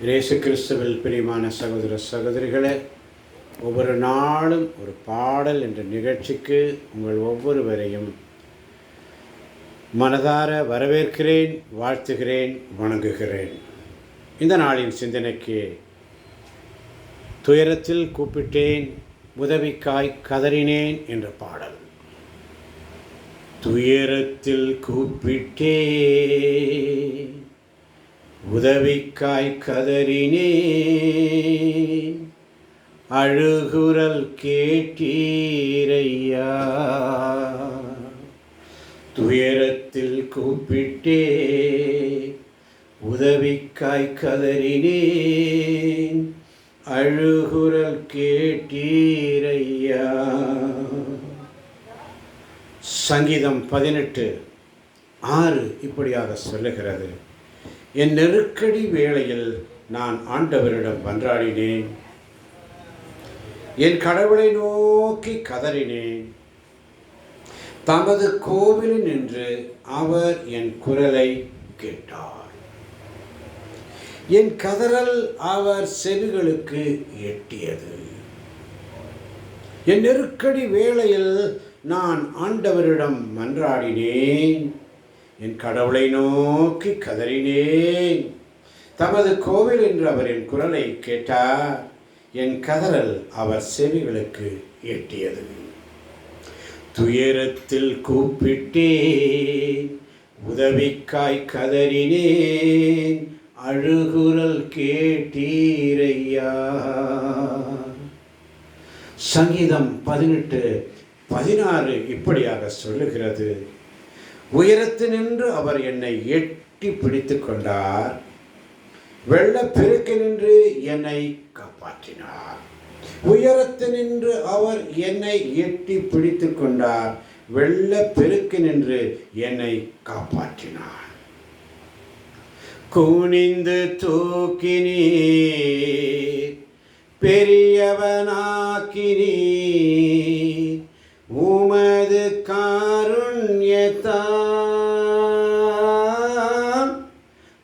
இயேசு கிறிஸ்துவில் பிரியமான சகோதர சகோதரிகளே, ஒவ்வொரு நாளும் ஒரு பாடல் என்ற நிகழ்ச்சிக்கு உங்கள் ஒவ்வொருவரையும் மனதார வரவேற்கிறேன், வாழ்த்துகிறேன், வணங்குகிறேன். இந்த நாளின் சிந்தனைக்கு துயரத்தில் கூப்பிட்டேன், உதவிக்காய் கதறினேன் என்ற பாடல். துயரத்தில் கூப்பிட்டேன், உதவிக்காய் கதறினேன், அழுகுரல் கேட்டீரையா. துயரத்தில் கூப்பிட்டேன், உதவிக்காய் கதறினேன், அழுகுரல் கேட்டீரையா. சங்கீதம் 18:6 இப்படியாக சொல்லுகிறது: என் நெருக்கடி வேளையில் நான் ஆண்டவரிடம் மன்றாடினேன், என் கடவுளை நோக்கி கதறினேன். தமது கோவிலில் நின்று அவர் என் குரலை கேட்டார். என் கதறல் அவர் செவிகளுக்கு எட்டியது. என் நெருக்கடி வேளையில் நான் ஆண்டவரிடம் மன்றாடினேன், என் கடவுளை நோக்கி கதறினேன். தமது கோவில் என்று அவர் என் குரலை கேட்டார். என் கதறல் அவர் செவிகளுக்கு எட்டியது. துயரத்தில் கூப்பிட்டேன், உதவிக்காய் கதறினேன், அழுகுரல் கேட்டீரையா. சங்கீதம் 18:16 இப்படியாக சொல்லுகிறது: உயரத்தினின்று அவர் என்னை எட்டி பிடித்து கொண்டார், வெள்ளப்பெருக்கினின்று என்னை காப்பாற்றினார். உயரத்தினின்று அவர் என்னை எட்டி பிடித்து கொண்டார், வெள்ளப்பெருக்கினின்று என்னை காப்பாற்றினார். குனிந்து தூக்கினீர், பெரியவனாக்கினீர், உமது காருண்யத்தால்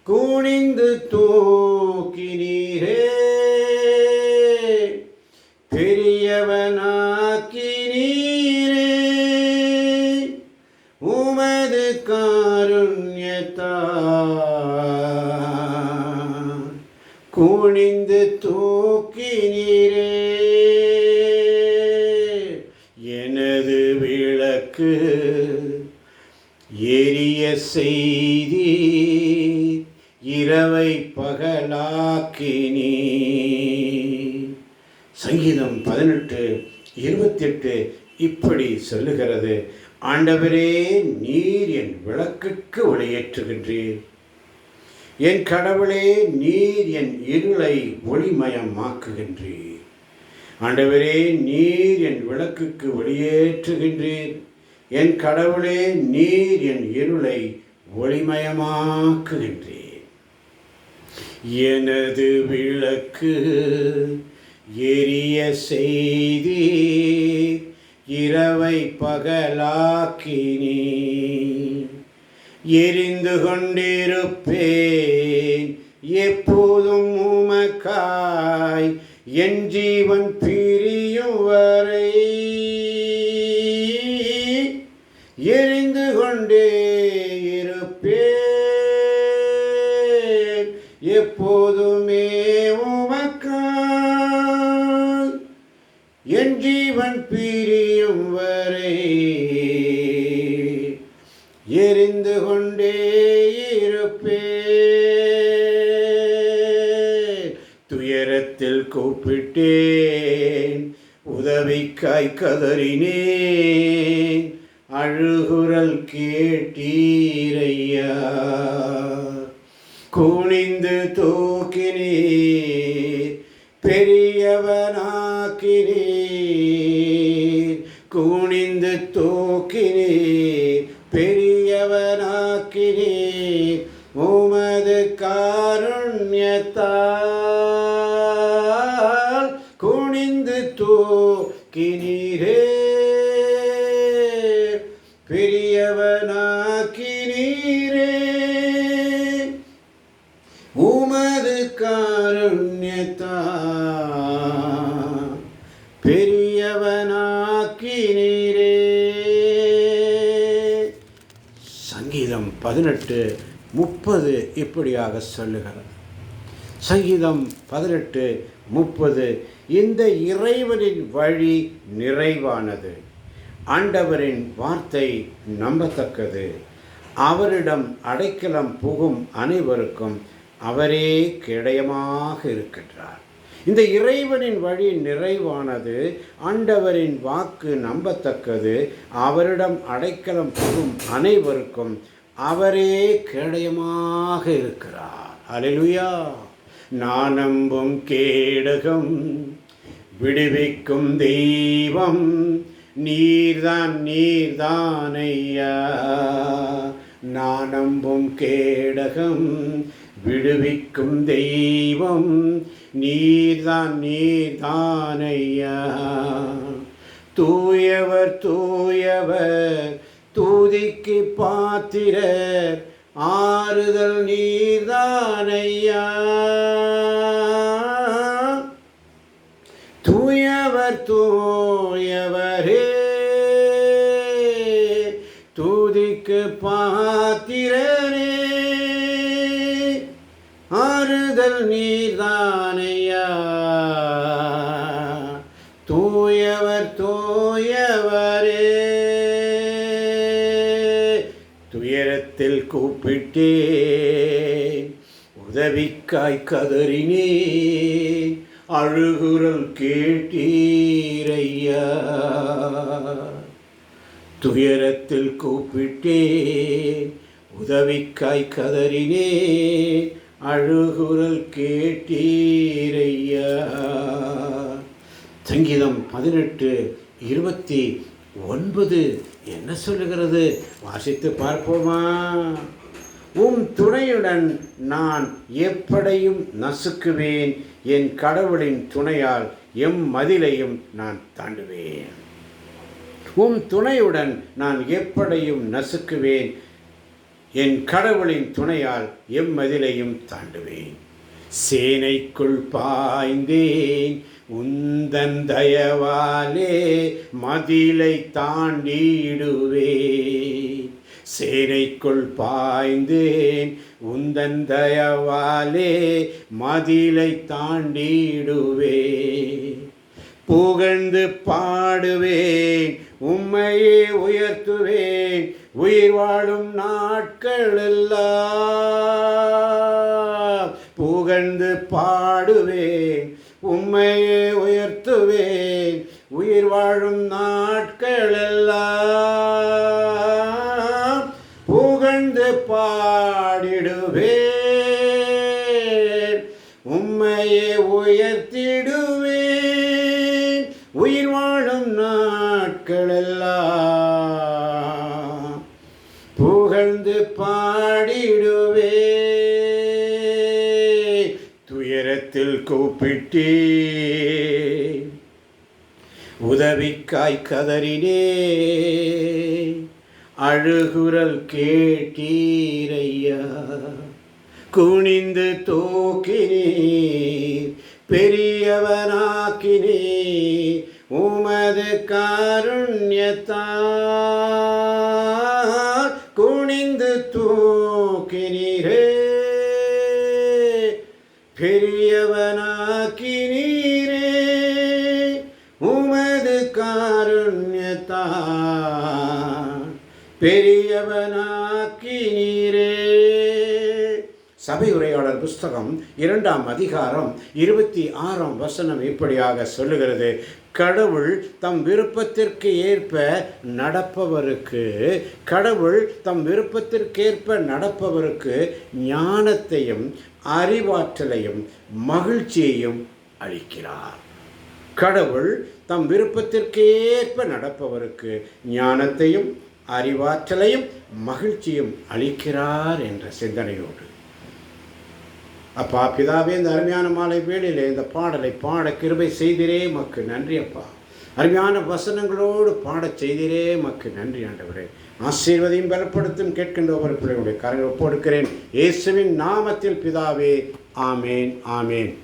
குனிந்து தூக்கினீரே. பெரியவனாக்கினீரே, உமது காருண்யத்தால் குனிந்து தூக்கினீரே. எனது விளக்கு எரிய செய்தீர், இரவை பகலாக்கினீர். சங்கீதம் 18:28 இப்படி சொல்லுகிறது: ஆண்டவரே, நீர் என் விளக்குக்கு ஒளியேற்றுகின்றீர். என் கடவுளே, நீர் என் இருளை ஒளிமயமாக்குகின்றீர். ஆண்டவரே, நீர் என் விளக்குக்கு ஒளியேற்றுகின்றீர். என் கடவுளே, நீர் என் இருளை ஒளிமயமாக்குகின்றீர். எனது விளக்கு எரிய செய்தீர், இரவை பகலாக்கினீர். எரிந்து கொண்டிருப்பேன் எப்போதும் உமக்காய், என் ஜீவன் பிரியும் வரை. எரிந்து கொண்டே இருப்பேன் எப்போதுமே உமக்காய், என் ஜீவன் பிரியும் வரை. எரிந்து கொண்டே இருப்பேன். துயரத்தில் கூப்பிட்டேன், உதவிக்காய் கதறினேன், அழுகுரல் கேட்டீரையா. குனிந்து தூக்கினீர், பெரியவனாக்கினீர். குனிந்து தூக்கினீர், பெரியவனாக்கினீர், உமது காருண்யத்தால் குனிந்து தூக்கினீரே. பெரியவனாக்கினீரே, உமது உமது காருண்யத்தால் பெரியவனாக்கினீரே. சங்கீதம் 18:30 இப்படியாக சொல்லுகிறது. சங்கீதம் 18:30, இந்த இறைவனின் வழி நிறைவானது, ஆண்டவரின் வார்த்தை நம்பத்தக்கது, அவரிடம் அடைக்கலம் புகும் அனைவருக்கும் அவரே கேடயமாக இருக்கின்றார். இந்த இறைவனின் வழி நிறைவானது, ஆண்டவரின் வாக்கு நம்பத்தக்கது, அவரிடம் அடைக்கலம் புகும் அனைவருக்கும் அவரே கேடயமாக இருக்கிறார். அல்லேலூயா. நான் நம்பும் கேடகம், விடுவிக்கும் தெய்வம் நீர்தான் நீர்தான் ஐயா. நான் நம்பும் கேடகம், விடுவிக்கும் தெய்வம் நீர்தான் நீர்தான் ஐயா. தூயவர் தூயவர், தூதிக்கு பாத்திரர், ஆறுதல் நீர்தான் ஐயா. தூயவர் தூயவரே, தூதிக்கு பாத்திரரே, ஆறுதல் நீர்தான் ஐயா. தூயவர் தூயவரே. துயரத்தில் கூப்பிட்டேன், உதவிக்காய் கதறினேன், அழுகுரல் கேட்டீரையா. துயரத்தில் கூப்பிட்டேன், உதவிக்காய் கதறினேன், அழுகுரல் கேட்டீரையா. சங்கீதம் 18:29 என்ன சொல்லுகிறது? வாசித்து பார்ப்போமா? உம் துணையுடன் நான் எப்படையும் நசுக்குவேன், என் கடவுளின் துணையால் எம் மதிலையும் நான் தாண்டுவேன். உம் துணையுடன் நான் எப்படையும் நசுக்குவேன், என் கடவுளின் துணையால் எம் மதிலையும் தாண்டுவேன். சேனைக்குள் பாய்ந்தேன், உந்தன் தயவாலே மதிலை தாண்டிடுவேன். சேனைக்குள் பாய்ந்தேன், உந்தன் தயவாலே மதிலை தாண்டிடுவேன். புகழ்ந்து பாடுவேன், உம்மையே உயர்த்துவேன், உயிர் வாழும் நாட்களெல்லாம். புகழ்ந்து பாடுவேன், உம்மையே உயர்த்துவேன், உயிர் வாழும் நாட்களெல்லாம். புகழ்ந்து பாடிடுவேன், உம்மையே உயர்த்திடுவேன், உயிர் வாழும் நாட்களெல்லாம். புகழ்ந்து பாடிடுவேன். துயரத்தில் கூப்பிட்டேன், உதவிக்காய் கதறினேன், அழுகுரல் கேட்டீரையா. குனிந்து தூக்கினீர், பெரியவனாக்கினீர், உமது காருண்யத்தால். குனிந்து தூக்கினீரே, பெரியவனாக்கினீரே, உமது காருண்யத்தால் பெரியவனாக்கினீரே. சபை உரையாடல் புஸ்தகம் 2ஆம் அதிகாரம் 26ஆம் வசனம் இப்படியாக சொல்லுகிறது. கடவுள் தம் விருப்பத்திற்கு ஏற்ப நடப்பவருக்கு, கடவுள் தம் விருப்பத்திற்கேற்ப நடப்பவருக்கு ஞானத்தையும் அறிவாற்றலையும் மகிழ்ச்சியையும் அளிக்கிறார். கடவுள் தம் விருப்பத்திற்கேற்ப நடப்பவருக்கு ஞானத்தையும் அறிவாற்றலையும் மகிழ்ச்சியும் அளிக்கிறார் என்ற சிந்தனையோடு, அப்பா பிதாவே, இந்த அருமையான மாலை வேளையிலே இந்த பாடலை பாட கிருபை செய்திரே, மக்கு நன்றி அப்பா. அருமையான வசனங்களோடு பாடச் செய்திரே, மக்கு நன்றி ஆண்டவரே. ஆசீர்வதியும் பலப்படுத்தும் கேட்கின்ற ஒவ்வொரு பிள்ளைகளுடைய கரங்களை ஒப்புக்கொடுக்கிறேன் இயேசுவின் நாமத்தில் பிதாவே, ஆமேன் ஆமேன்.